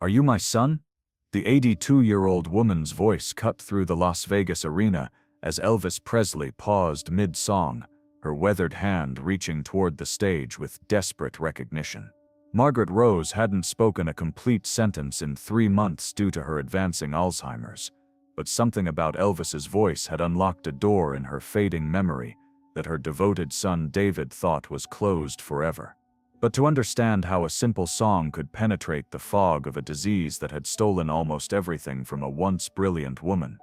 Are you my son? The 82-year-old woman's voice cut through the Las Vegas arena as Elvis Presley paused mid-song, her weathered hand reaching toward the stage with desperate recognition. Margaret Rose hadn't spoken a complete sentence in 3 months due to her advancing Alzheimer's, but something about Elvis's voice had unlocked a door in her fading memory that her devoted son David thought was closed forever. But to understand how a simple song could penetrate the fog of a disease that had stolen almost everything from a once brilliant woman,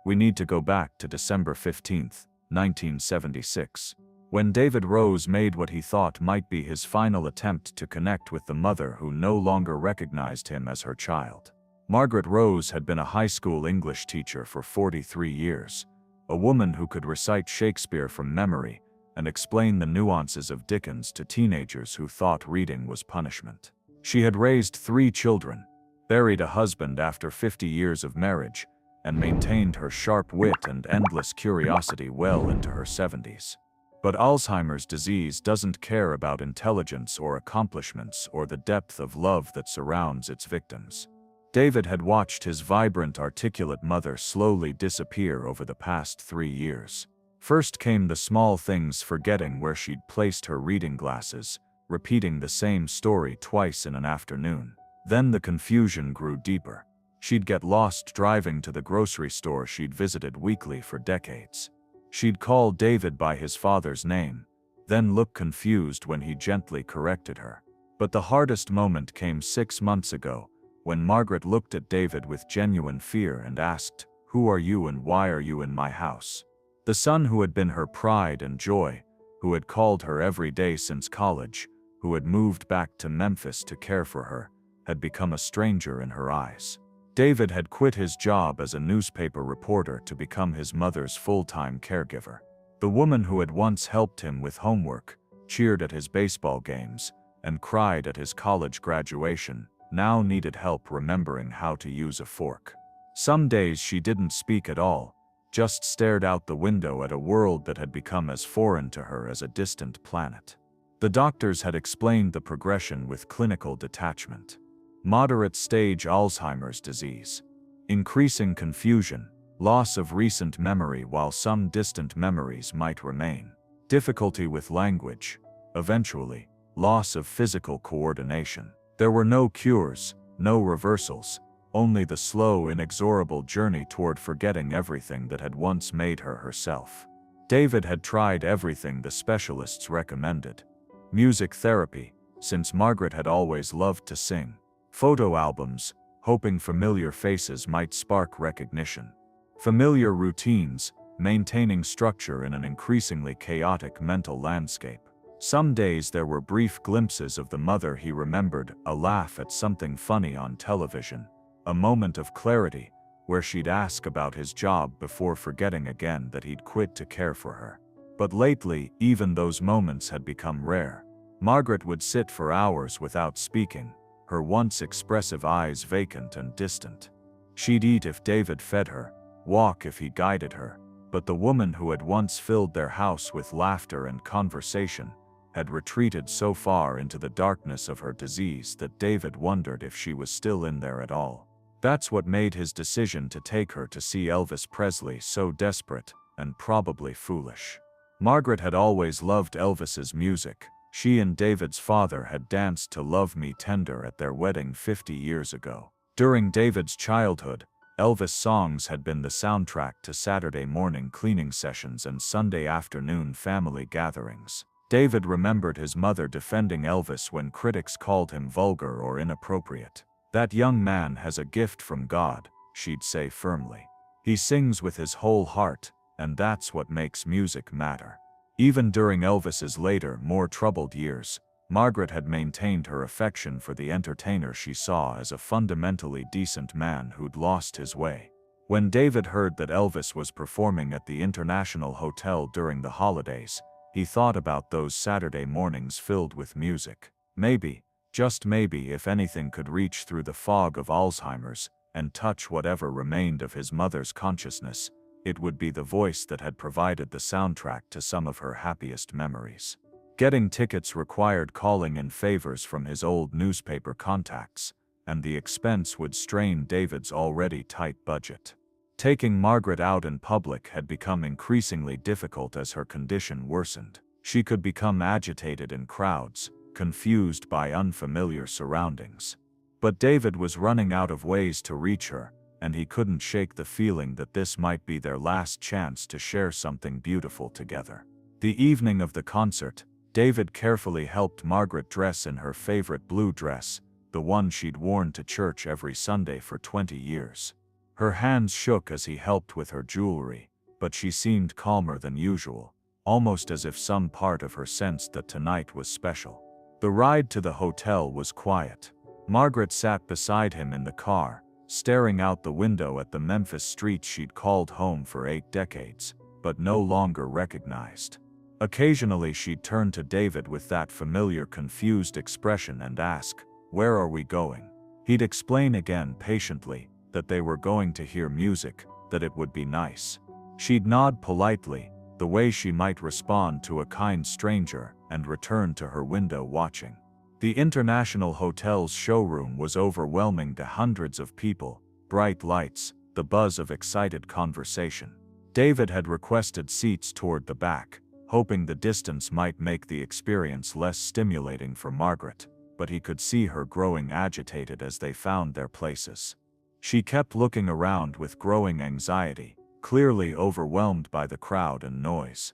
we need to go back to December 15, 1976, when David Rose made what he thought might be his final attempt to connect with the mother who no longer recognized him as her child. Margaret Rose had been a high school English teacher for 43 years, a woman who could recite Shakespeare from memory and explain the nuances of Dickens to teenagers who thought reading was punishment. She had raised 3 children, buried a husband after 50 years of marriage, and maintained her sharp wit and endless curiosity well into her 70s. But Alzheimer's disease doesn't care about intelligence or accomplishments or the depth of love that surrounds its victims. David had watched his vibrant, articulate mother slowly disappear over the past 3 years. First came the small things, forgetting where she'd placed her reading glasses, repeating the same story twice in an afternoon. Then the confusion grew deeper. She'd get lost driving to the grocery store she'd visited weekly for decades. She'd call David by his father's name, then look confused when he gently corrected her. But the hardest moment came 6 months ago, when Margaret looked at David with genuine fear and asked, "Who are you and why are you in my house?" The son who had been her pride and joy, who had called her every day since college, who had moved back to Memphis to care for her, had become a stranger in her eyes. David had quit his job as a newspaper reporter to become his mother's full-time caregiver. The woman who had once helped him with homework, cheered at his baseball games, and cried at his college graduation, now needed help remembering how to use a fork. Some days she didn't speak at all, just stared out the window at a world that had become as foreign to her as a distant planet. The doctors had explained the progression with clinical detachment. Moderate stage Alzheimer's disease. Increasing confusion, loss of recent memory while some distant memories might remain. Difficulty with language. Eventually, loss of physical coordination. There were no cures, no reversals, only the slow, inexorable journey toward forgetting everything that had once made her herself. David had tried everything the specialists recommended. Music therapy, since Margaret had always loved to sing. Photo albums, hoping familiar faces might spark recognition. Familiar routines, maintaining structure in an increasingly chaotic mental landscape. Some days there were brief glimpses of the mother he remembered, a laugh at something funny on television, a moment of clarity where she'd ask about his job before forgetting again that he'd quit to care for her. But lately, even those moments had become rare. Margaret would sit for hours without speaking, her once expressive eyes vacant and distant. She'd eat if David fed her, walk if he guided her, but the woman who had once filled their house with laughter and conversation had retreated so far into the darkness of her disease that David wondered if she was still in there at all. That's what made his decision to take her to see Elvis Presley so desperate and probably foolish. Margaret had always loved Elvis's music. She and David's father had danced to Love Me Tender at their wedding 50 years ago. During David's childhood, Elvis songs had been the soundtrack to Saturday morning cleaning sessions and Sunday afternoon family gatherings. David remembered his mother defending Elvis when critics called him vulgar or inappropriate. "That young man has a gift from God," she'd say firmly. "He sings with his whole heart, and that's what makes music matter." Even during Elvis's later, more troubled years, Margaret had maintained her affection for the entertainer she saw as a fundamentally decent man who'd lost his way. When David heard that Elvis was performing at the International Hotel during the holidays, he thought about those Saturday mornings filled with music. Maybe, just maybe, if anything could reach through the fog of Alzheimer's and touch whatever remained of his mother's consciousness, it would be the voice that had provided the soundtrack to some of her happiest memories. Getting tickets required calling in favors from his old newspaper contacts, and the expense would strain David's already tight budget. Taking Margaret out in public had become increasingly difficult as her condition worsened. She could become agitated in crowds, confused by unfamiliar surroundings. But David was running out of ways to reach her, and he couldn't shake the feeling that this might be their last chance to share something beautiful together. The evening of the concert, David carefully helped Margaret dress in her favorite blue dress, the one she'd worn to church every Sunday for 20 years. Her hands shook as he helped with her jewelry, but she seemed calmer than usual, almost as if some part of her sensed that tonight was special. The ride to the hotel was quiet. Margaret sat beside him in the car, staring out the window at the Memphis street she'd called home for 8 decades, but no longer recognized. Occasionally she'd turn to David with that familiar confused expression and ask, "Where are we going?" He'd explain again patiently that they were going to hear music, that it would be nice. She'd nod politely, the way she might respond to a kind stranger, and return to her window watching. The International Hotel's showroom was overwhelming to hundreds of people, bright lights, the buzz of excited conversation. David had requested seats toward the back, hoping the distance might make the experience less stimulating for Margaret, but he could see her growing agitated as they found their places. She kept looking around with growing anxiety, clearly overwhelmed by the crowd and noise.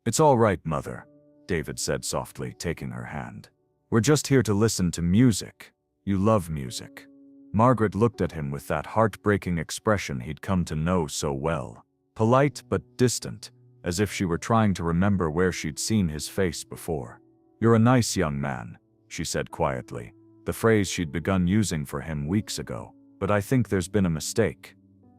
"It's all right, Mother," David said softly, taking her hand. "We're just here to listen to music. You love music." Margaret looked at him with that heartbreaking expression he'd come to know so well. Polite but distant, as if she were trying to remember where she'd seen his face before. "You're a nice young man," she said quietly, the phrase she'd begun using for him weeks ago. "But I think there's been a mistake.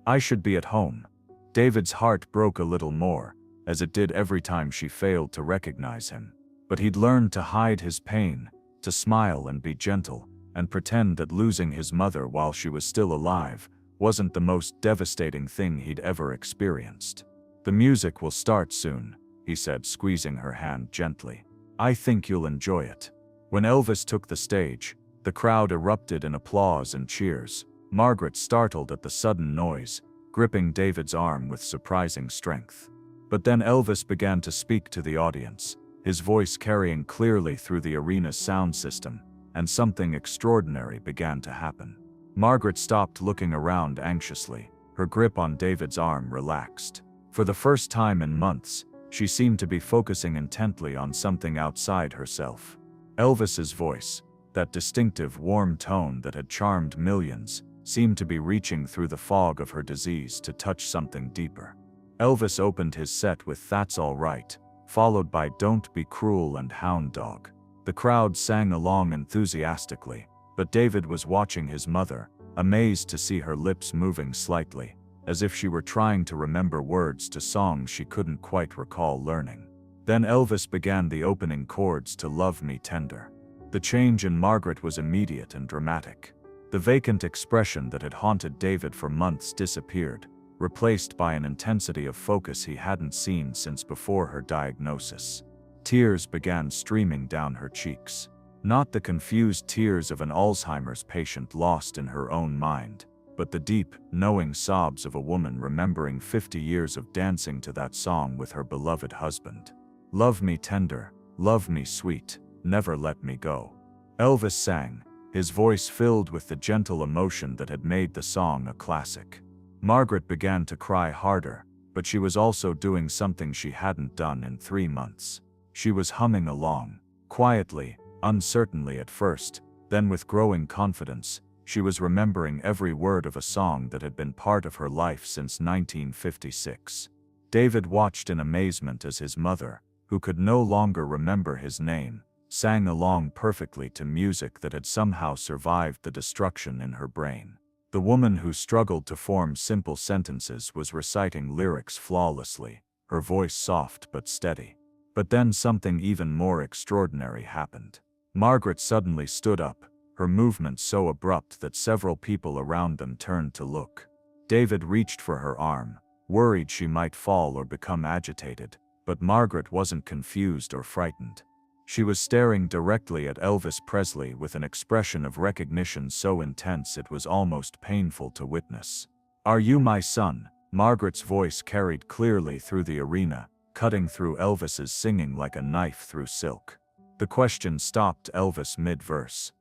I should be at home." David's heart broke a little more, as it did every time she failed to recognize him. But he'd learned to hide his pain, to smile and be gentle, and pretend that losing his mother while she was still alive wasn't the most devastating thing he'd ever experienced. "The music will start soon," he said, squeezing her hand gently. "I think you'll enjoy it." When Elvis took the stage, the crowd erupted in applause and cheers. Margaret startled at the sudden noise, gripping David's arm with surprising strength. But then Elvis began to speak to the audience, his voice carrying clearly through the arena's sound system, and something extraordinary began to happen. Margaret stopped looking around anxiously, her grip on David's arm relaxed. For the first time in months, she seemed to be focusing intently on something outside herself. Elvis's voice, that distinctive warm tone that had charmed millions, seemed to be reaching through the fog of her disease to touch something deeper. Elvis opened his set with "That's All Right," followed by "Don't Be Cruel" and "Hound Dog." The crowd sang along enthusiastically, but David was watching his mother, amazed to see her lips moving slightly, as if she were trying to remember words to songs she couldn't quite recall learning. Then Elvis began the opening chords to "Love Me Tender." The change in Margaret was immediate and dramatic. The vacant expression that had haunted David for months disappeared, replaced by an intensity of focus he hadn't seen since before her diagnosis. Tears began streaming down her cheeks. Not the confused tears of an Alzheimer's patient lost in her own mind, but the deep, knowing sobs of a woman remembering 50 years of dancing to that song with her beloved husband. "Love me tender, love me sweet, never let me go." Elvis sang, his voice filled with the gentle emotion that had made the song a classic. Margaret began to cry harder, but she was also doing something she hadn't done in 3 months. She was humming along, quietly, uncertainly at first, then with growing confidence. She was remembering every word of a song that had been part of her life since 1956. David watched in amazement as his mother, who could no longer remember his name, sang along perfectly to music that had somehow survived the destruction in her brain. The woman who struggled to form simple sentences was reciting lyrics flawlessly, her voice soft but steady. But then something even more extraordinary happened. Margaret suddenly stood up, her movement so abrupt that several people around them turned to look. David reached for her arm, worried she might fall or become agitated, but Margaret wasn't confused or frightened. She was staring directly at Elvis Presley with an expression of recognition so intense it was almost painful to witness. "Are you my son?" Margaret's voice carried clearly through the arena, cutting through Elvis's singing like a knife through silk. The question stopped Elvis mid-verse.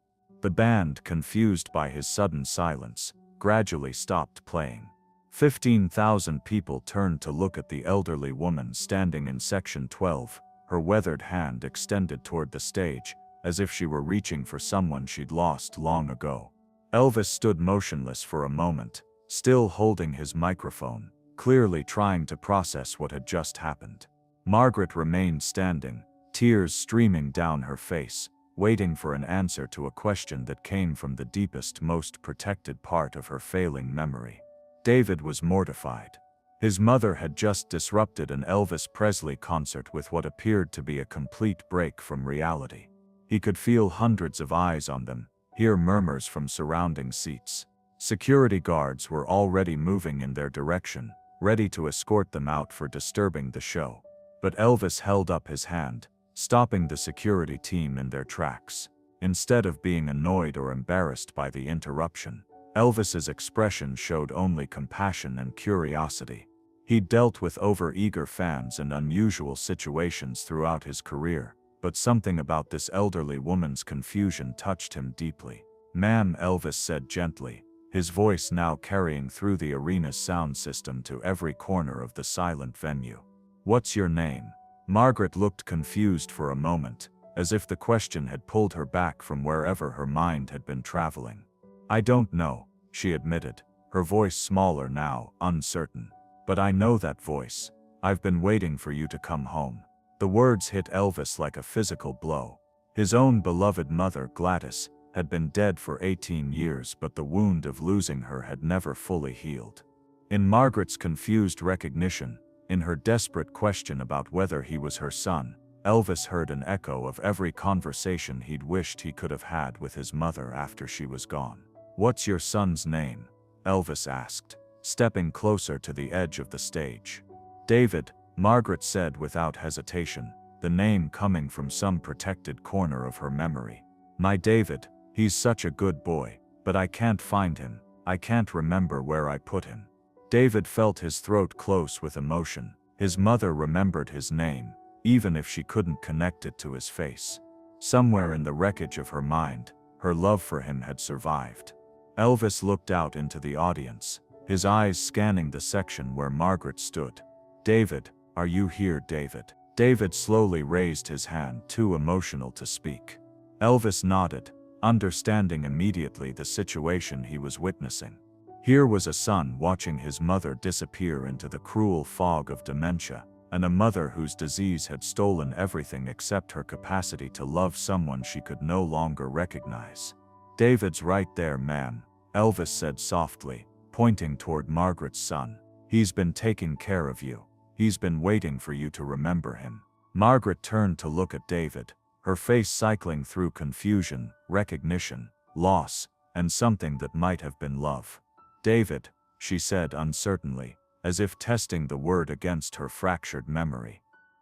The band, confused by his sudden silence, gradually stopped playing. 15,000 people turned to look at the elderly woman standing in section 12, her weathered hand extended toward the stage, as if she were reaching for someone she'd lost long ago. Elvis stood motionless for a moment, still holding his microphone, clearly trying to process what had just happened. Margaret remained standing, tears streaming down her face, waiting for an answer to a question that came from the deepest, most protected part of her failing memory. David was mortified. His mother had just disrupted an Elvis Presley concert with what appeared to be a complete break from reality. He could feel hundreds of eyes on them, hear murmurs from surrounding seats. Security guards were already moving in their direction, ready to escort them out for disturbing the show. But Elvis held up his hand, stopping the security team in their tracks. Instead of being annoyed or embarrassed by the interruption, Elvis's expression showed only compassion and curiosity. He'd dealt with over-eager fans and unusual situations throughout his career, but something about this elderly woman's confusion touched him deeply. "Ma'am," Elvis said gently, his voice now carrying through the arena's sound system to every corner of the silent venue. "What's your name?" Margaret looked confused for a moment, as if the question had pulled her back from wherever her mind had been traveling. "I don't know," she admitted, her voice smaller now, uncertain. "But I know that voice. I've been waiting for you to come home." The words hit Elvis like a physical blow. His own beloved mother, Gladys, had been dead for 18 years, but the wound of losing her had never fully healed. In Margaret's confused recognition, in her desperate question about whether he was her son, Elvis heard an echo of every conversation he'd wished he could have had with his mother after she was gone. "What's your son's name?" Elvis asked, stepping closer to the edge of the stage. "David," Margaret said without hesitation, the name coming from some protected corner of her memory. "My David, he's such a good boy, but I can't find him. I can't remember where I put him." David felt his throat close with emotion. His mother remembered his name, even if she couldn't connect it to his face. Somewhere in the wreckage of her mind, her love for him had survived. Elvis looked out into the audience, his eyes scanning the section where Margaret stood. "David, are you here, David?" David slowly raised his hand, too emotional to speak. Elvis nodded, understanding immediately the situation he was witnessing. Here was a son watching his mother disappear into the cruel fog of dementia, and a mother whose disease had stolen everything except her capacity to love someone she could no longer recognize. "David's right there, ma'am," Elvis said softly, pointing toward Margaret's son. "He's been taking care of you. He's been waiting for you to remember him." Margaret turned to look at David, her face cycling through confusion, recognition, loss, and something that might have been love. "David," she said uncertainly, as if testing the word against her fractured memory.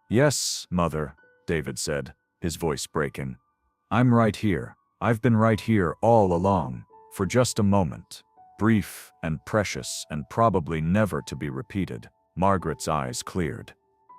"Yes, Mother," David said, his voice breaking. "I'm right here. I've been right here all along, for just a moment. Brief and precious and probably never to be repeated." Margaret's eyes cleared.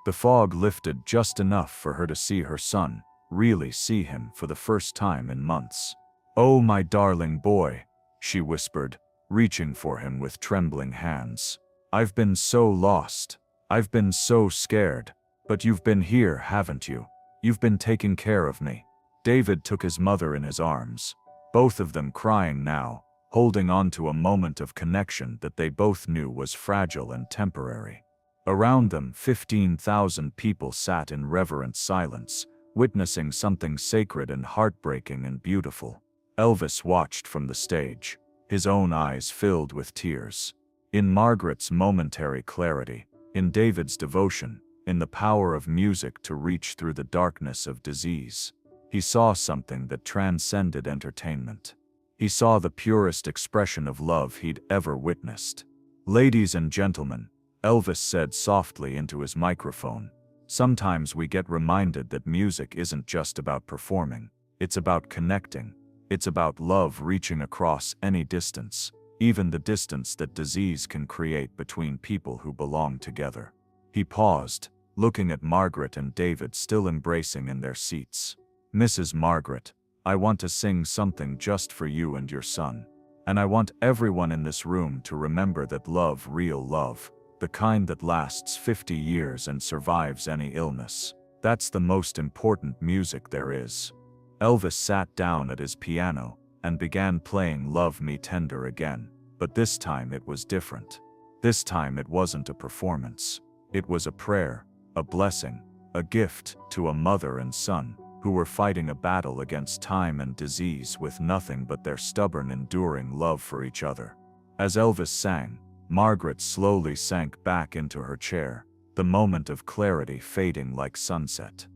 The fog lifted just enough for her to see her son, really see him for the first time in months. "Oh, my darling boy," she whispered, reaching for him with trembling hands. "I've been so lost. I've been so scared. But you've been here, haven't you? You've been taking care of me." David took his mother in his arms, both of them crying now, holding on to a moment of connection that they both knew was fragile and temporary. Around them, 15,000 people sat in reverent silence, witnessing something sacred and heartbreaking and beautiful. Elvis watched from the stage, his own eyes filled with tears. In Margaret's momentary clarity, in David's devotion, in the power of music to reach through the darkness of disease, he saw something that transcended entertainment. He saw the purest expression of love he'd ever witnessed. "Ladies and gentlemen," Elvis said softly into his microphone, Sometimes we get reminded that music isn't just about performing, it's about connecting. It's about love reaching across any distance, even the distance that disease can create between people who belong together. He paused, looking at Margaret and David still embracing in their seats. "Mrs. Margaret, I want to sing something just for you and your son. And I want everyone in this room to remember that love, real love, the kind that lasts 50 years and survives any illness, that's the most important music there is." Elvis sat down at his piano and began playing Love Me Tender again, but this time it was different. This time it wasn't a performance. It was a prayer, a blessing, a gift to a mother and son who were fighting a battle against time and disease with nothing but their stubborn, enduring love for each other. As Elvis sang, Margaret slowly sank back into her chair, the moment of clarity fading like sunset.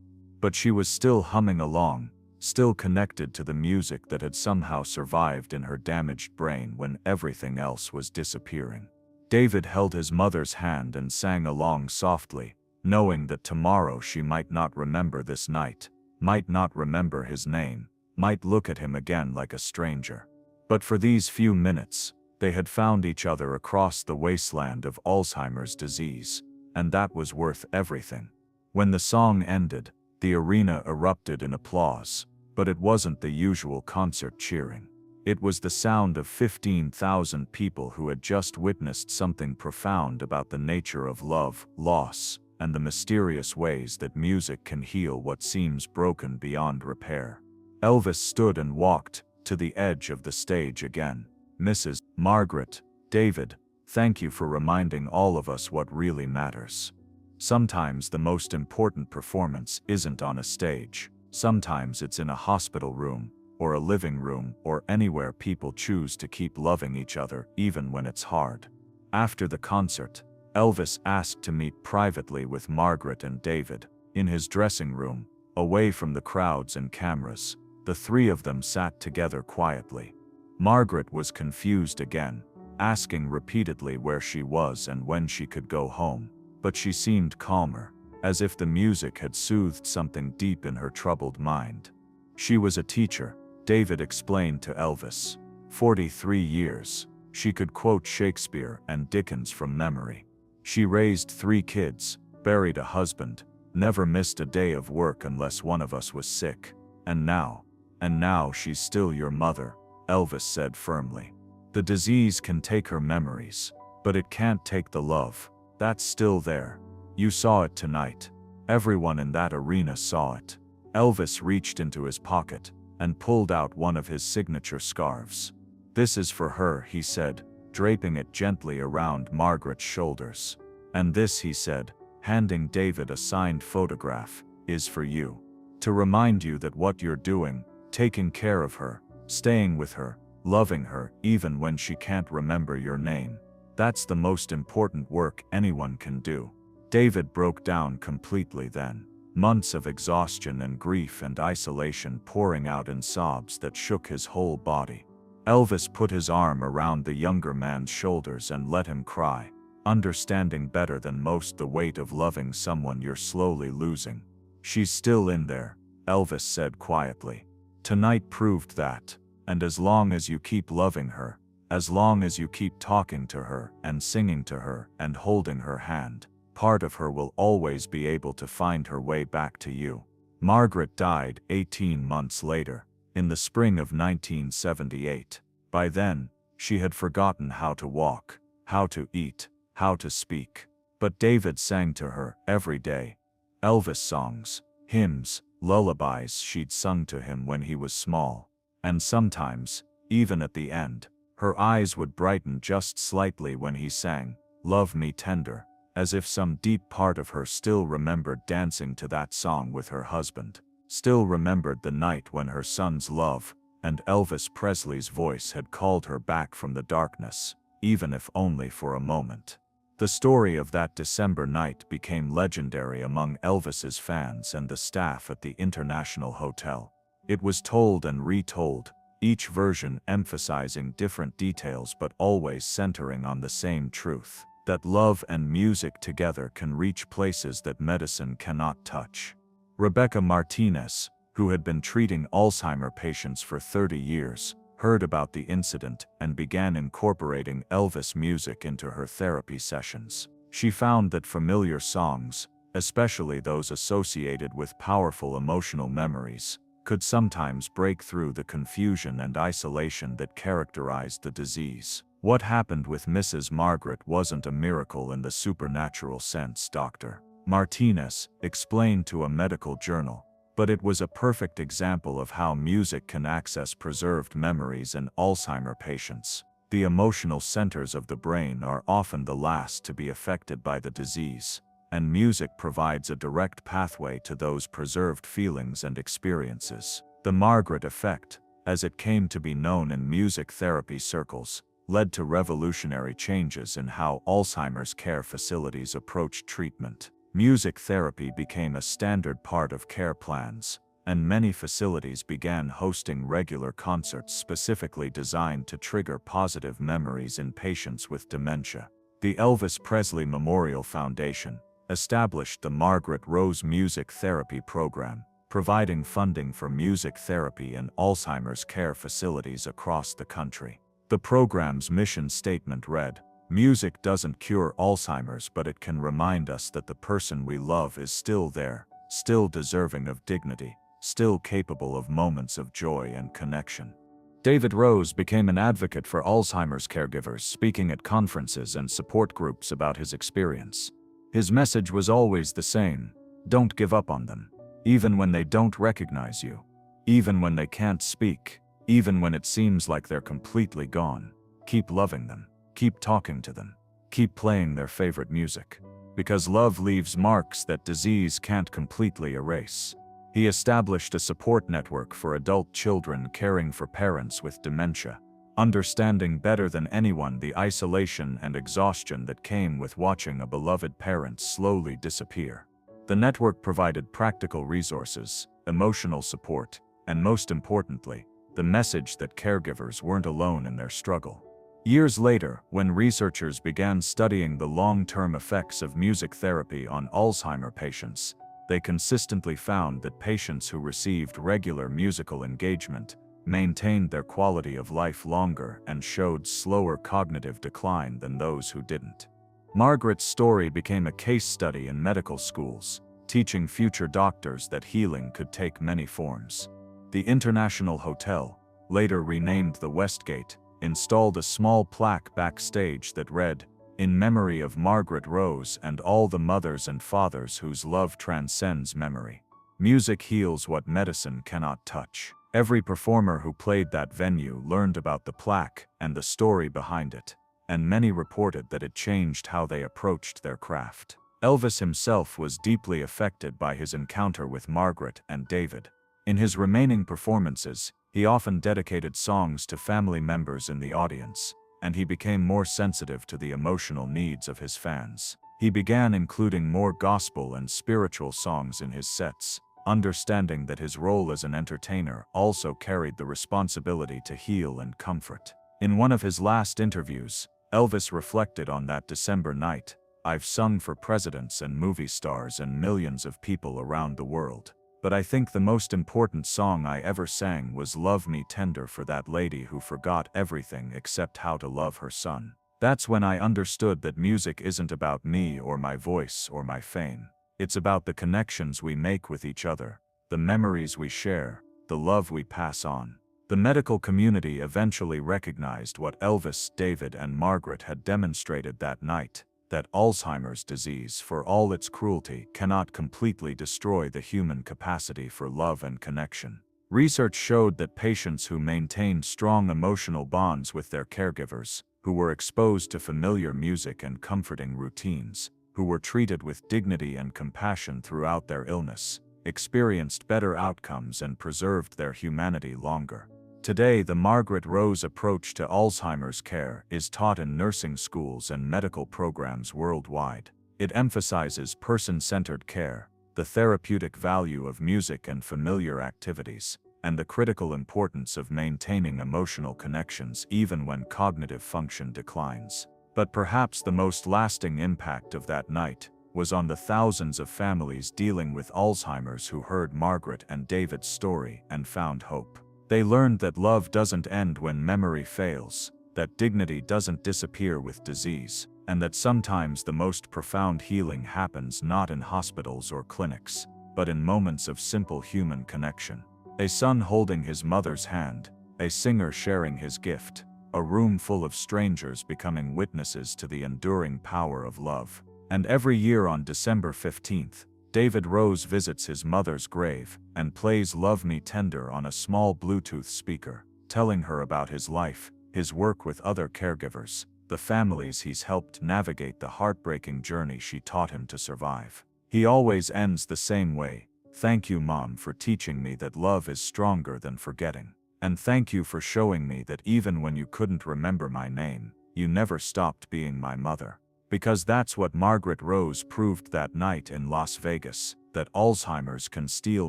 But she was still humming along, still connected to the music that had somehow survived in her damaged brain when everything else was disappearing. David held his mother's hand and sang along softly, knowing that tomorrow she might not remember this night, might not remember his name, might look at him again like a stranger. But for these few minutes, they had found each other across the wasteland of Alzheimer's disease, and that was worth everything. When the song ended, the arena erupted in applause, but it wasn't the usual concert cheering. It was the sound of 15,000 people who had just witnessed something profound about the nature of love, loss, and the mysterious ways that music can heal what seems broken beyond repair. Elvis stood and walked to the edge of the stage again. "Mrs. Margaret, David, thank you for reminding all of us what really matters. Sometimes the most important performance isn't on a stage. Sometimes it's in a hospital room, or a living room, or anywhere people choose to keep loving each other even when it's hard." After the concert, Elvis asked to meet privately with Margaret and David. In his dressing room, away from the crowds and cameras, the three of them sat together quietly. Margaret was confused again, asking repeatedly where she was and when she could go home, but she seemed calmer, as if the music had soothed something deep in her troubled mind. She was a teacher, David explained to Elvis. 43 years, she could quote Shakespeare and Dickens from memory. She raised 3 kids, buried a husband, never missed a day of work unless one of us was sick. And now she's still your mother, Elvis said firmly. The disease can take her memories, but it can't take the love. That's still there. You saw it tonight. Everyone in that arena saw it. Elvis reached into his pocket and pulled out one of his signature scarves. "This is for her," he said, draping it gently around Margaret's shoulders. "And this," he said, handing David a signed photograph, "is for you. To remind you that what you're doing, taking care of her, staying with her, loving her even when she can't remember your name, that's the most important work anyone can do." David broke down completely then, months of exhaustion and grief and isolation pouring out in sobs that shook his whole body. Elvis put his arm around the younger man's shoulders and let him cry, understanding better than most the weight of loving someone you're slowly losing. "She's still in there," Elvis said quietly. "Tonight proved that, and as long as you keep loving her, as long as you keep talking to her and singing to her and holding her hand, part of her will always be able to find her way back to you." Margaret died 18 months later, in the spring of 1978. By then, she had forgotten how to walk, how to eat, how to speak. But David sang to her every day. Elvis songs, hymns, lullabies she'd sung to him when he was small. And sometimes, even at the end, her eyes would brighten just slightly when he sang, "Love Me Tender," as if some deep part of her still remembered dancing to that song with her husband, still remembered the night when her son's love and Elvis Presley's voice had called her back from the darkness, even if only for a moment. The story of that December night became legendary among Elvis's fans and the staff at the International Hotel. It was told and retold, each version emphasizing different details but always centering on the same truth. that love and music together can reach places that medicine cannot touch. Rebecca Martinez, who had been treating Alzheimer patients for 30 years, heard about the incident and began incorporating Elvis music into her therapy sessions. She found that familiar songs, especially those associated with powerful emotional memories, could sometimes break through the confusion and isolation that characterized the disease. What happened with Mrs. Margaret wasn't a miracle in the supernatural sense, Dr. Martinez explained to a medical journal, but it was a perfect example of how music can access preserved memories in Alzheimer patients. The emotional centers of the brain are often the last to be affected by the disease, and music provides a direct pathway to those preserved feelings and experiences. The Margaret effect, as it came to be known in music therapy circles, led to revolutionary changes in how Alzheimer's care facilities approached treatment. Music therapy became a standard part of care plans, and many facilities began hosting regular concerts specifically designed to trigger positive memories in patients with dementia. The Elvis Presley Memorial Foundation established the Margaret Rose Music Therapy Program, providing funding for music therapy in Alzheimer's care facilities across the country. The program's mission statement read, "Music doesn't cure Alzheimer's, but it can remind us that the person we love is still there, still deserving of dignity, still capable of moments of joy and connection." David Rose became an advocate for Alzheimer's caregivers, speaking at conferences and support groups about his experience. His message was always the same: don't give up on them. Even when they don't recognize you. Even when they can't speak. Even when it seems like they're completely gone. Keep loving them. Keep talking to them. Keep playing their favorite music. Because love leaves marks that disease can't completely erase. He established a support network for adult children caring for parents with dementia, understanding better than anyone the isolation and exhaustion that came with watching a beloved parent slowly disappear. The network provided practical resources, emotional support, and most importantly, the message that caregivers weren't alone in their struggle. Years later, when researchers began studying the long-term effects of music therapy on Alzheimer patients, they consistently found that patients who received regular musical engagement maintained their quality of life longer and showed slower cognitive decline than those who didn't. Margaret's story became a case study in medical schools, teaching future doctors that healing could take many forms. The International Hotel, later renamed the Westgate, installed a small plaque backstage that read, "In memory of Margaret Rose and all the mothers and fathers whose love transcends memory. Music heals what medicine cannot touch." Every performer who played that venue learned about the plaque and the story behind it, and many reported that it changed how they approached their craft. Elvis himself was deeply affected by his encounter with Margaret and David. In his remaining performances, he often dedicated songs to family members in the audience, and he became more sensitive to the emotional needs of his fans. He began including more gospel and spiritual songs in his sets, understanding that his role as an entertainer also carried the responsibility to heal and comfort. In one of his last interviews, Elvis reflected on that December night, "I've sung for presidents and movie stars and millions of people around the world. But I think the most important song I ever sang was Love Me Tender for that lady who forgot everything except how to love her son. That's when I understood that music isn't about me or my voice or my fame. It's about the connections we make with each other, the memories we share, the love we pass on." The medical community eventually recognized what Elvis, David, and Margaret had demonstrated that night, that Alzheimer's disease, for all its cruelty, cannot completely destroy the human capacity for love and connection. Research showed that patients who maintained strong emotional bonds with their caregivers, who were exposed to familiar music and comforting routines, who were treated with dignity and compassion throughout their illness, experienced better outcomes and preserved their humanity longer. Today, the Margaret Rose approach to Alzheimer's care is taught in nursing schools and medical programs worldwide. It emphasizes person-centered care, the therapeutic value of music and familiar activities, and the critical importance of maintaining emotional connections even when cognitive function declines. But perhaps the most lasting impact of that night was on the thousands of families dealing with Alzheimer's who heard Margaret and David's story and found hope. They learned that love doesn't end when memory fails, that dignity doesn't disappear with disease, and that sometimes the most profound healing happens not in hospitals or clinics, but in moments of simple human connection. A son holding his mother's hand, a singer sharing his gift, a room full of strangers becoming witnesses to the enduring power of love. And every year on December 15th, David Rose visits his mother's grave and plays Love Me Tender on a small Bluetooth speaker, telling her about his life, his work with other caregivers, the families he's helped navigate the heartbreaking journey she taught him to survive. He always ends the same way: "Thank you, Mom, for teaching me that love is stronger than forgetting. And thank you for showing me that even when you couldn't remember my name, you never stopped being my mother." Because that's what Margaret Rose proved that night in Las Vegas, that Alzheimer's can steal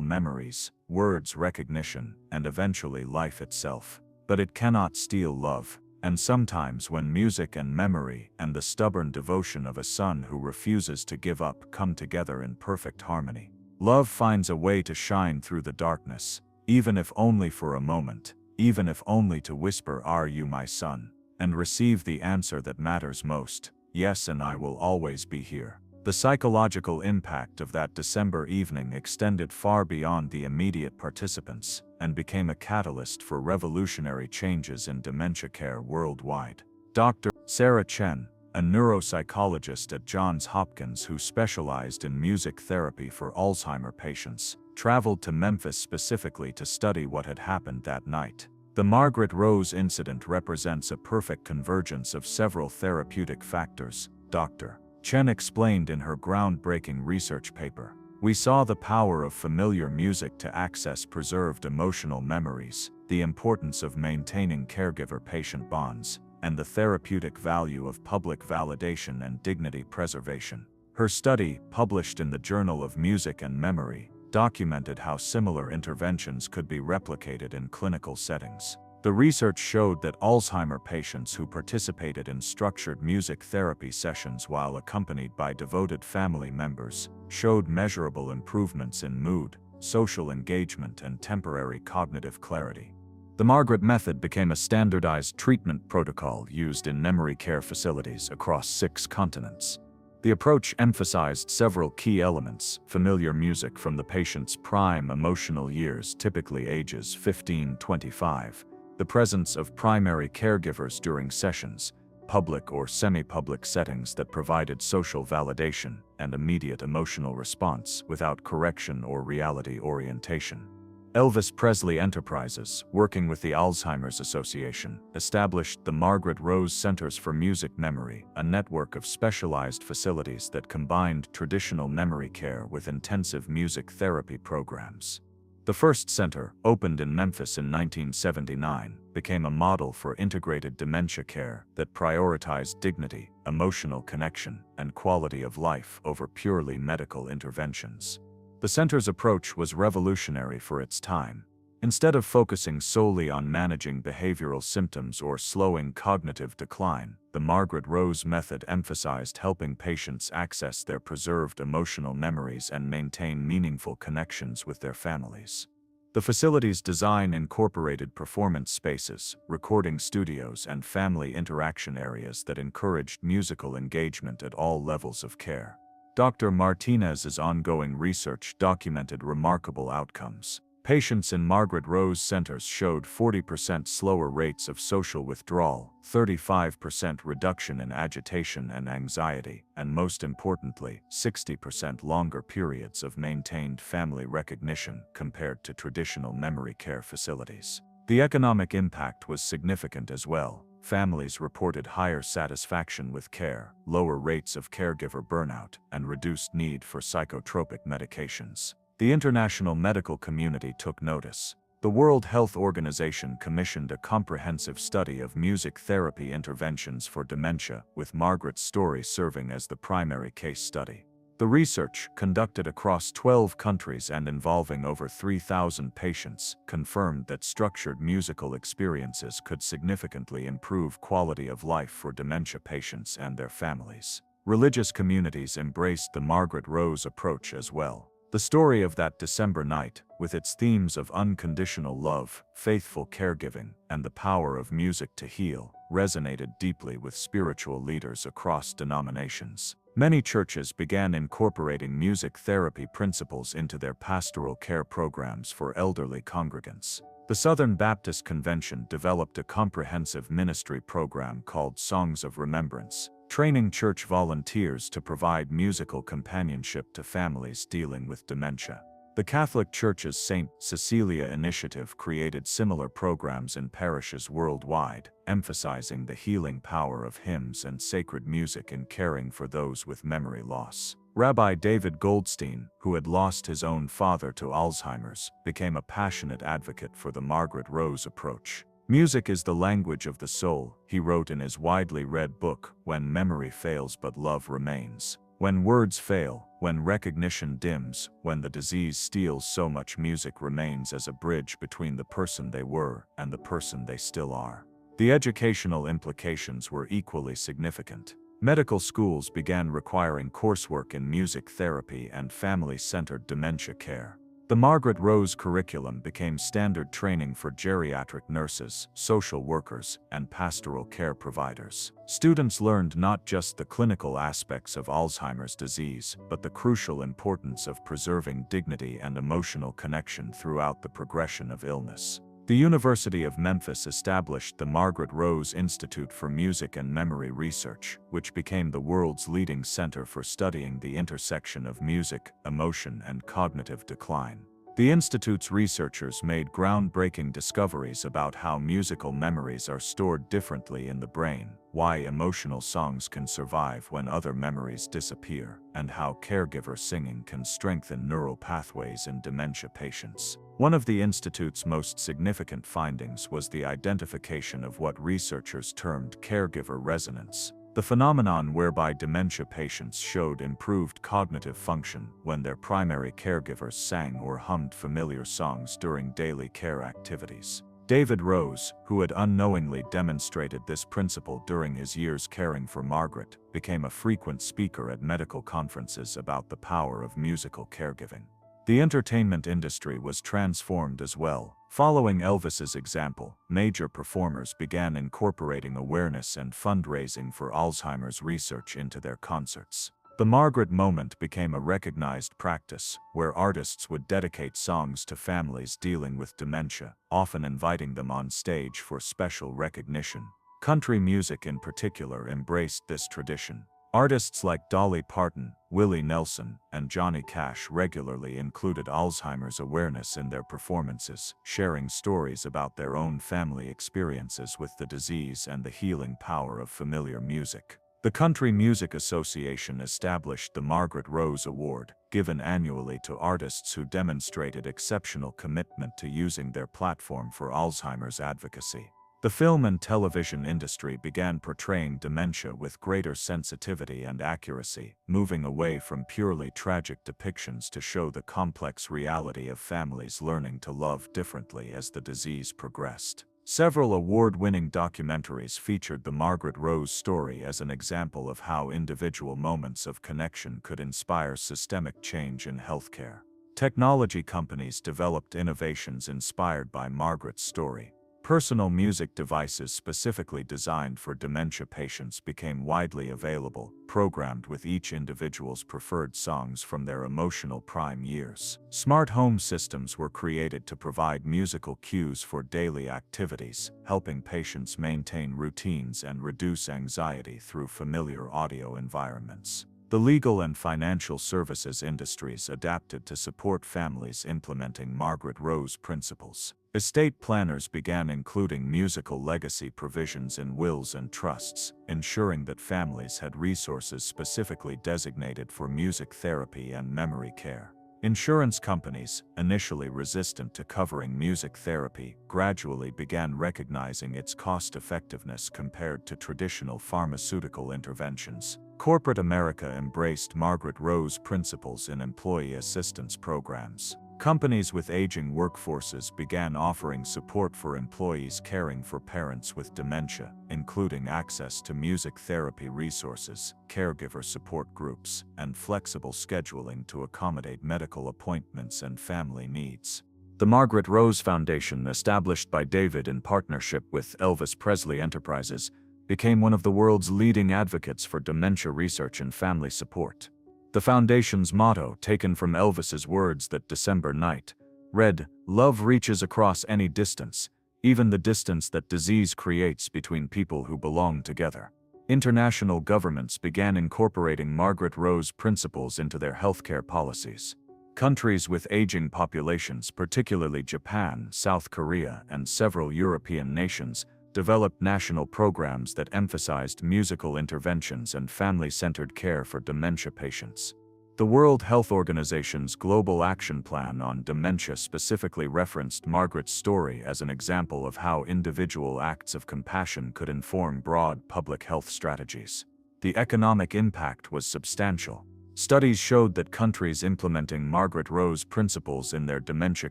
memories, words, recognition, and eventually life itself. But it cannot steal love. And sometimes when music and memory and the stubborn devotion of a son who refuses to give up come together in perfect harmony, love finds a way to shine through the darkness, even if only for a moment, even if only to whisper, "Are you my son?" and receive the answer that matters most: "Yes, and I will always be here." The psychological impact of that December evening extended far beyond the immediate participants and became a catalyst for revolutionary changes in dementia care worldwide. Dr. Sarah Chen, a neuropsychologist at Johns Hopkins who specialized in music therapy for Alzheimer patients, traveled to Memphis specifically to study what had happened that night. The Margaret Rose incident represents a perfect convergence of several therapeutic factors, Dr. Chen explained in her groundbreaking research paper. "We saw the power of familiar music to access preserved emotional memories, the importance of maintaining caregiver-patient bonds, and the therapeutic value of public validation and dignity preservation." Her study, published in the Journal of Music and Memory, documented how similar interventions could be replicated in clinical settings. The research showed that Alzheimer patients who participated in structured music therapy sessions while accompanied by devoted family members showed measurable improvements in mood, social engagement, and temporary cognitive clarity. The Margaret method became a standardized treatment protocol used in memory care facilities across 6 continents. The approach emphasized several key elements: familiar music from the patient's prime emotional years, typically ages 15-25, the presence of primary caregivers during sessions, public or semi-public settings that provided social validation and immediate emotional response without correction or reality orientation. Elvis Presley Enterprises, working with the Alzheimer's Association, established the Margaret Rose Centers for Music Memory, a network of specialized facilities that combined traditional memory care with intensive music therapy programs. The first center, opened in Memphis in 1979, became a model for integrated dementia care that prioritized dignity, emotional connection, and quality of life over purely medical interventions. The center's approach was revolutionary for its time. Instead of focusing solely on managing behavioral symptoms or slowing cognitive decline, the Margaret Rose method emphasized helping patients access their preserved emotional memories and maintain meaningful connections with their families. The facility's design incorporated performance spaces, recording studios, and family interaction areas that encouraged musical engagement at all levels of care. Dr. Martinez's ongoing research documented remarkable outcomes. Patients in Margaret Rose centers showed 40% slower rates of social withdrawal, 35% reduction in agitation and anxiety, and most importantly, 60% longer periods of maintained family recognition compared to traditional memory care facilities. The economic impact was significant as well. Families reported higher satisfaction with care, lower rates of caregiver burnout, and reduced need for psychotropic medications. The international medical community took notice. The World Health Organization commissioned a comprehensive study of music therapy interventions for dementia, with Margaret's story serving as the primary case study. The research, conducted across 12 countries and involving over 3,000 patients, confirmed that structured musical experiences could significantly improve quality of life for dementia patients and their families. Religious communities embraced the Margaret Rose approach as well. The story of that December night, with its themes of unconditional love, faithful caregiving, and the power of music to heal, resonated deeply with spiritual leaders across denominations. Many churches began incorporating music therapy principles into their pastoral care programs for elderly congregants. The Southern Baptist Convention developed a comprehensive ministry program called Songs of Remembrance, training church volunteers to provide musical companionship to families dealing with dementia. The Catholic Church's St. Cecilia initiative created similar programs in parishes worldwide, emphasizing the healing power of hymns and sacred music in caring for those with memory loss. Rabbi David Goldstein, who had lost his own father to Alzheimer's, became a passionate advocate for the Margaret Rose approach. "Music is the language of the soul," he wrote in his widely read book, When Memory Fails But Love Remains. When words fail, when recognition dims, when the disease steals so much, music remains as a bridge between the person they were and the person they still are. The educational implications were equally significant. Medical schools began requiring coursework in music therapy and family-centered dementia care. The Margaret Rose curriculum became standard training for geriatric nurses, social workers, and pastoral care providers. Students learned not just the clinical aspects of Alzheimer's disease, but the crucial importance of preserving dignity and emotional connection throughout the progression of illness. The University of Memphis established the Margaret Rose Institute for Music and Memory Research, which became the world's leading center for studying the intersection of music, emotion, and cognitive decline. The institute's researchers made groundbreaking discoveries about how musical memories are stored differently in the brain, why emotional songs can survive when other memories disappear, and how caregiver singing can strengthen neural pathways in dementia patients. One of the institute's most significant findings was the identification of what researchers termed caregiver resonance, the phenomenon whereby dementia patients showed improved cognitive function when their primary caregivers sang or hummed familiar songs during daily care activities. David Rose, who had unknowingly demonstrated this principle during his years caring for Margaret, became a frequent speaker at medical conferences about the power of musical caregiving. The entertainment industry was transformed as well. Following Elvis's example, major performers began incorporating awareness and fundraising for Alzheimer's research into their concerts. The Margaret Moment became a recognized practice, where artists would dedicate songs to families dealing with dementia, often inviting them on stage for special recognition. Country music in particular embraced this tradition. Artists like Dolly Parton, Willie Nelson, and Johnny Cash regularly included Alzheimer's awareness in their performances, sharing stories about their own family experiences with the disease and the healing power of familiar music. The Country Music Association established the Margaret Rose Award, given annually to artists who demonstrated exceptional commitment to using their platform for Alzheimer's advocacy. The film and television industry began portraying dementia with greater sensitivity and accuracy, moving away from purely tragic depictions to show the complex reality of families learning to love differently as the disease progressed. Several award-winning documentaries featured the Margaret Rose story as an example of how individual moments of connection could inspire systemic change in healthcare. Technology companies developed innovations inspired by Margaret's story. Personal music devices specifically designed for dementia patients became widely available, programmed with each individual's preferred songs from their emotional prime years. Smart home systems were created to provide musical cues for daily activities, helping patients maintain routines and reduce anxiety through familiar audio environments. The legal and financial services industries adapted to support families implementing Margaret Rose principles. Estate planners began including musical legacy provisions in wills and trusts, ensuring that families had resources specifically designated for music therapy and memory care. Insurance companies, initially resistant to covering music therapy, gradually began recognizing its cost-effectiveness compared to traditional pharmaceutical interventions. Corporate America embraced Margaret Rose principles in employee assistance programs. Companies with aging workforces began offering support for employees caring for parents with dementia, including access to music therapy resources, caregiver support groups, and flexible scheduling to accommodate medical appointments and family needs. The Margaret Rose Foundation, established by David in partnership with Elvis Presley Enterprises, became one of the world's leading advocates for dementia research and family support. The foundation's motto, taken from Elvis's words that December night, read, "Love reaches across any distance, even the distance that disease creates between people who belong together." International governments began incorporating Margaret Rose principles into their healthcare policies. Countries with aging populations, particularly Japan, South Korea, and several European nations, developed national programs that emphasized musical interventions and family-centered care for dementia patients. The World Health Organization's Global Action Plan on Dementia specifically referenced Margaret's story as an example of how individual acts of compassion could inform broad public health strategies. The economic impact was substantial. Studies showed that countries implementing Margaret Rose principles in their dementia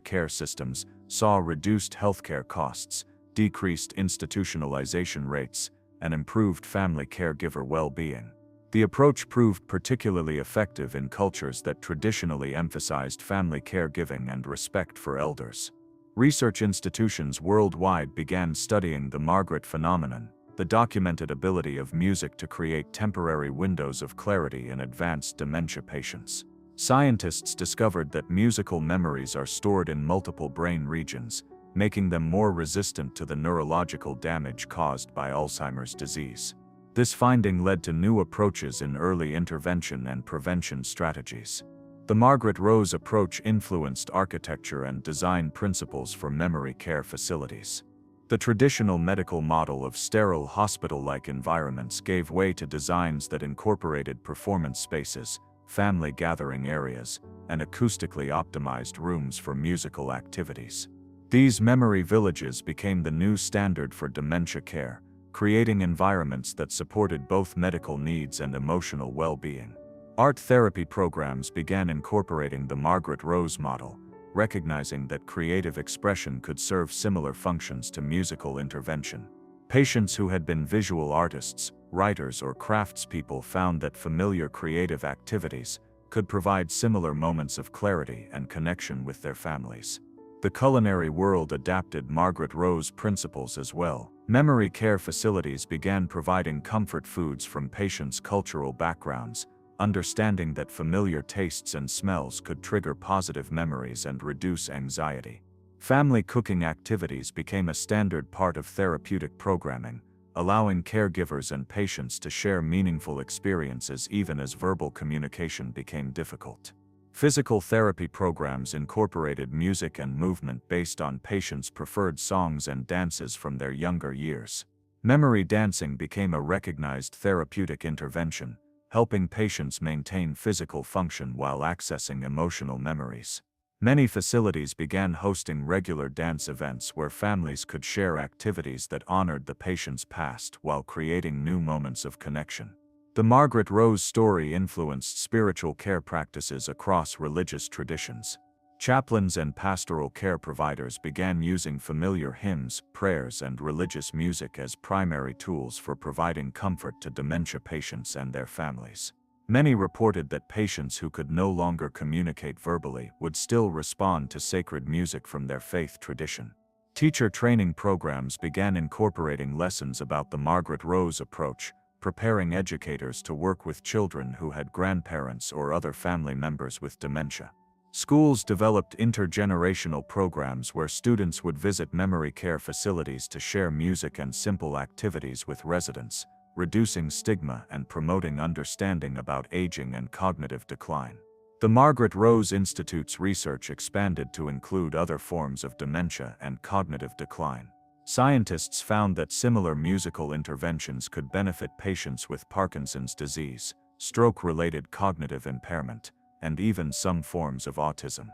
care systems saw reduced healthcare costs, decreased institutionalization rates, and improved family caregiver well-being. The approach proved particularly effective in cultures that traditionally emphasized family caregiving and respect for elders. Research institutions worldwide began studying the Margaret phenomenon, the documented ability of music to create temporary windows of clarity in advanced dementia patients. Scientists discovered that musical memories are stored in multiple brain regions, making them more resistant to the neurological damage caused by Alzheimer's disease. This finding led to new approaches in early intervention and prevention strategies. The Margaret Rose approach influenced architecture and design principles for memory care facilities. The traditional medical model of sterile hospital-like environments gave way to designs that incorporated performance spaces, family gathering areas, and acoustically optimized rooms for musical activities. These memory villages became the new standard for dementia care, creating environments that supported both medical needs and emotional well-being. Art therapy programs began incorporating the Margaret Rose model, recognizing that creative expression could serve similar functions to musical intervention. Patients who had been visual artists, writers, or craftspeople found that familiar creative activities could provide similar moments of clarity and connection with their families. The culinary world adapted Margaret Rose principles as well. Memory care facilities began providing comfort foods from patients' cultural backgrounds, understanding that familiar tastes and smells could trigger positive memories and reduce anxiety. Family cooking activities became a standard part of therapeutic programming, allowing caregivers and patients to share meaningful experiences even as verbal communication became difficult. Physical therapy programs incorporated music and movement based on patients' preferred songs and dances from their younger years. Memory dancing became a recognized therapeutic intervention, helping patients maintain physical function while accessing emotional memories. Many facilities began hosting regular dance events where families could share activities that honored the patient's past while creating new moments of connection. The Margaret Rose story influenced spiritual care practices across religious traditions. Chaplains and pastoral care providers began using familiar hymns, prayers, and religious music as primary tools for providing comfort to dementia patients and their families. Many reported that patients who could no longer communicate verbally would still respond to sacred music from their faith tradition. Teacher training programs began incorporating lessons about the Margaret Rose approach, preparing educators to work with children who had grandparents or other family members with dementia. Schools developed intergenerational programs where students would visit memory care facilities to share music and simple activities with residents, reducing stigma and promoting understanding about aging and cognitive decline. The Margaret Rose Institute's research expanded to include other forms of dementia and cognitive decline. Scientists found that similar musical interventions could benefit patients with Parkinson's disease, stroke-related cognitive impairment, and even some forms of autism.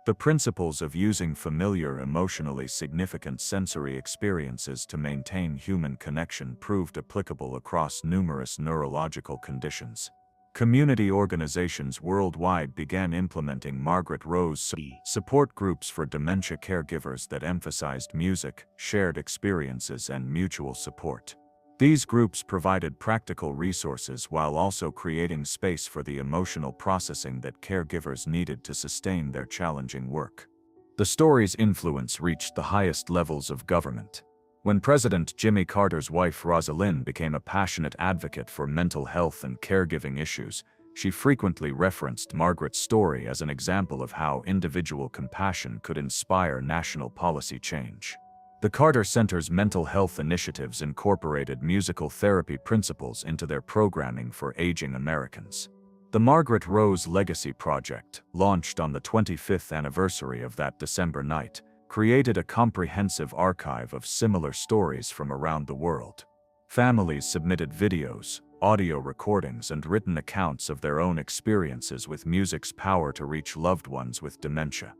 The principles of using familiar, emotionally significant sensory experiences to maintain human connection proved applicable across numerous neurological conditions. Community organizations worldwide began implementing Margaret Rose support groups for dementia caregivers that emphasized music, shared experiences, and mutual support. These groups provided practical resources while also creating space for the emotional processing that caregivers needed to sustain their challenging work. The story's influence reached the highest levels of government. When President Jimmy Carter's wife Rosalind became a passionate advocate for mental health and caregiving issues, she frequently referenced Margaret's story as an example of how individual compassion could inspire national policy change. The Carter Center's mental health initiatives incorporated musical therapy principles into their programming for aging Americans. The Margaret Rose Legacy Project, launched on the 25th anniversary of that December night, created a comprehensive archive of similar stories from around the world. Families submitted videos, audio recordings, and written accounts of their own experiences with music's power to reach loved ones with dementia.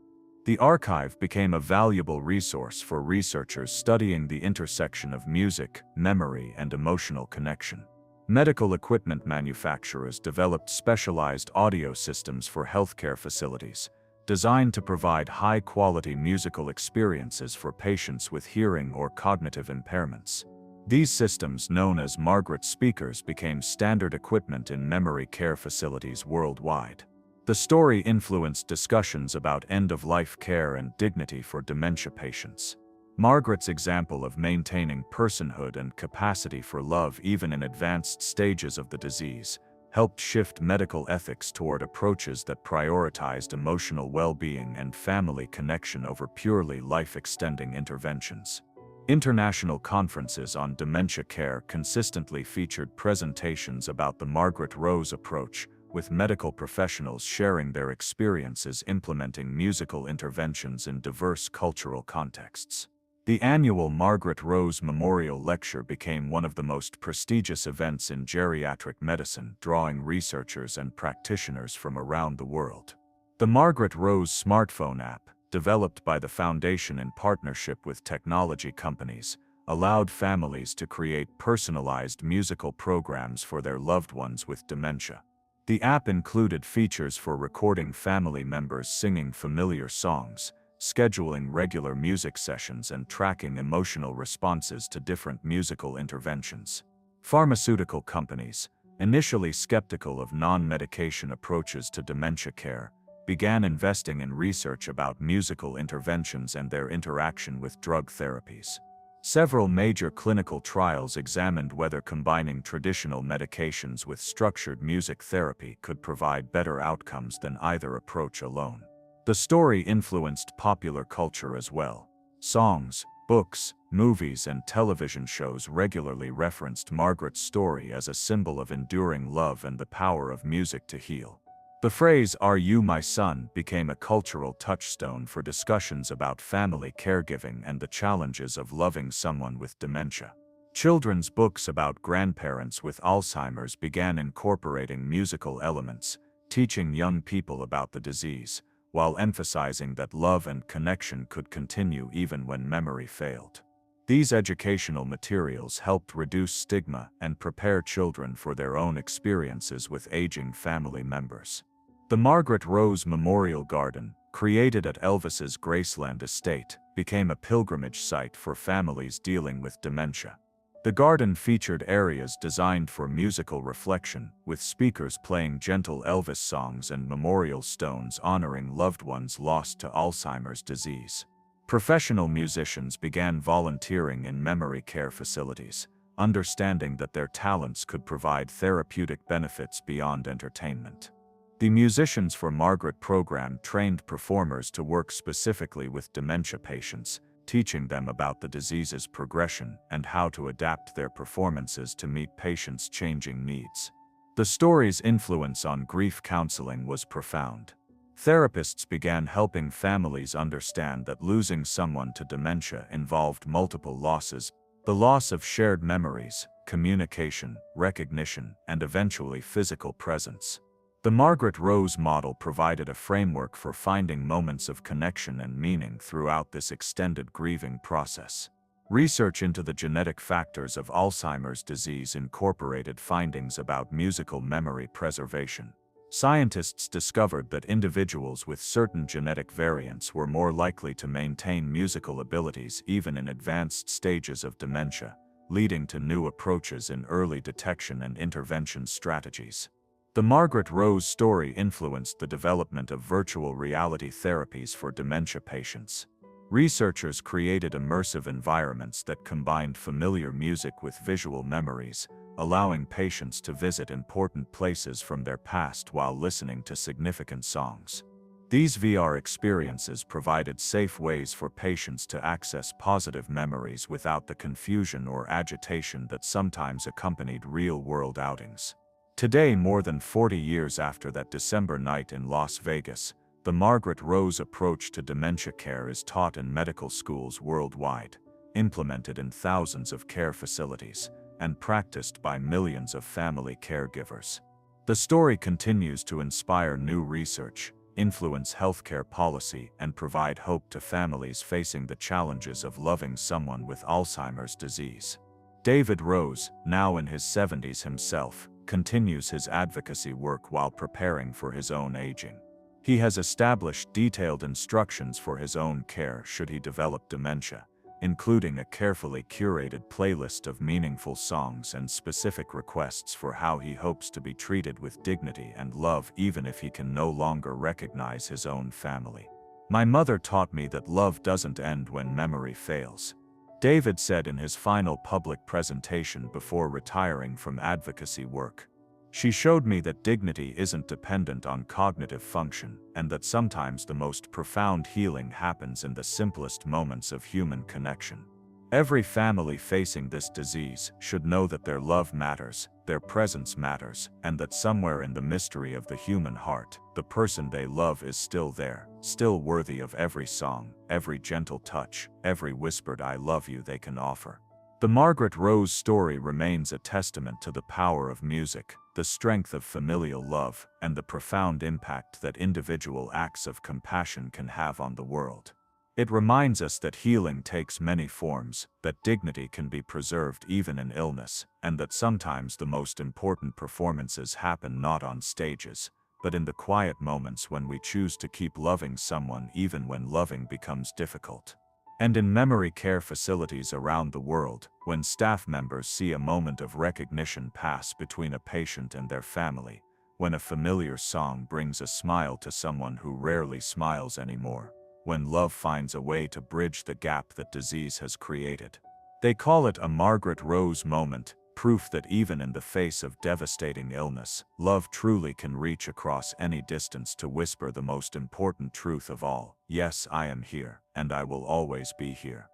The archive became a valuable resource for researchers studying the intersection of music, memory, and emotional connection. Medical equipment manufacturers developed specialized audio systems for healthcare facilities, designed to provide high-quality musical experiences for patients with hearing or cognitive impairments. These systems, known as Margaret speakers, became standard equipment in memory care facilities worldwide. The story influenced discussions about end-of-life care and dignity for dementia patients. Margaret's example of maintaining personhood and capacity for love even in advanced stages of the disease helped shift medical ethics toward approaches that prioritized emotional well-being and family connection over purely life-extending interventions. International conferences on dementia care consistently featured presentations about the Margaret Rose approach, with medical professionals sharing their experiences implementing musical interventions in diverse cultural contexts. The annual Margaret Rose Memorial Lecture became one of the most prestigious events in geriatric medicine, drawing researchers and practitioners from around the world. The Margaret Rose smartphone app, developed by the foundation in partnership with technology companies, allowed families to create personalized musical programs for their loved ones with dementia. The app included features for recording family members singing familiar songs, scheduling regular music sessions, and tracking emotional responses to different musical interventions. Pharmaceutical companies, initially skeptical of non-medication approaches to dementia care, began investing in research about musical interventions and their interaction with drug therapies. Several major clinical trials examined whether combining traditional medications with structured music therapy could provide better outcomes than either approach alone. The story influenced popular culture as well. Songs, books, movies, and television shows regularly referenced Margaret's story as a symbol of enduring love and the power of music to heal. The phrase "Are you my son?" became a cultural touchstone for discussions about family caregiving and the challenges of loving someone with dementia. Children's books about grandparents with Alzheimer's began incorporating musical elements, teaching young people about the disease, while emphasizing that love and connection could continue even when memory failed. These educational materials helped reduce stigma and prepare children for their own experiences with aging family members. The Margaret Rose Memorial Garden, created at Elvis's Graceland estate, became a pilgrimage site for families dealing with dementia. The garden featured areas designed for musical reflection, with speakers playing gentle Elvis songs and memorial stones honoring loved ones lost to Alzheimer's disease. Professional musicians began volunteering in memory care facilities, understanding that their talents could provide therapeutic benefits beyond entertainment. The Musicians for Margaret program trained performers to work specifically with dementia patients, teaching them about the disease's progression and how to adapt their performances to meet patients' changing needs. The story's influence on grief counseling was profound. Therapists began helping families understand that losing someone to dementia involved multiple losses: the loss of shared memories, communication, recognition, and eventually physical presence. The Margaret Rose model provided a framework for finding moments of connection and meaning throughout this extended grieving process. Research into the genetic factors of Alzheimer's disease incorporated findings about musical memory preservation. Scientists discovered that individuals with certain genetic variants were more likely to maintain musical abilities even in advanced stages of dementia, leading to new approaches in early detection and intervention strategies. The Margaret Rose story influenced the development of virtual reality therapies for dementia patients. Researchers created immersive environments that combined familiar music with visual memories, allowing patients to visit important places from their past while listening to significant songs. These VR experiences provided safe ways for patients to access positive memories without the confusion or agitation that sometimes accompanied real-world outings. Today, more than 40 years after that December night in Las Vegas, the Margaret Rose approach to dementia care is taught in medical schools worldwide, implemented in thousands of care facilities, and practiced by millions of family caregivers. The story continues to inspire new research, influence healthcare policy, and provide hope to families facing the challenges of loving someone with Alzheimer's disease. David Rose, now in his 70s himself, continues his advocacy work while preparing for his own aging. He has established detailed instructions for his own care should he develop dementia, including a carefully curated playlist of meaningful songs and specific requests for how he hopes to be treated with dignity and love even if he can no longer recognize his own family. "My mother taught me that love doesn't end when memory fails," David said in his final public presentation before retiring from advocacy work. "She showed me that dignity isn't dependent on cognitive function, and that sometimes the most profound healing happens in the simplest moments of human connection." Every family facing this disease should know that their love matters, their presence matters, and that somewhere in the mystery of the human heart, the person they love is still there, still worthy of every song, every gentle touch, every whispered "I love you" they can offer. The Margaret Rose story remains a testament to the power of music, the strength of familial love, and the profound impact that individual acts of compassion can have on the world. It reminds us that healing takes many forms, that dignity can be preserved even in illness, and that sometimes the most important performances happen not on stages, but in the quiet moments when we choose to keep loving someone even when loving becomes difficult. And in memory care facilities around the world, when staff members see a moment of recognition pass between a patient and their family, when a familiar song brings a smile to someone who rarely smiles anymore, when love finds a way to bridge the gap that disease has created. They call it a Margaret Rose moment, proof that even in the face of devastating illness, love truly can reach across any distance to whisper the most important truth of all: "Yes, I am here, and I will always be here."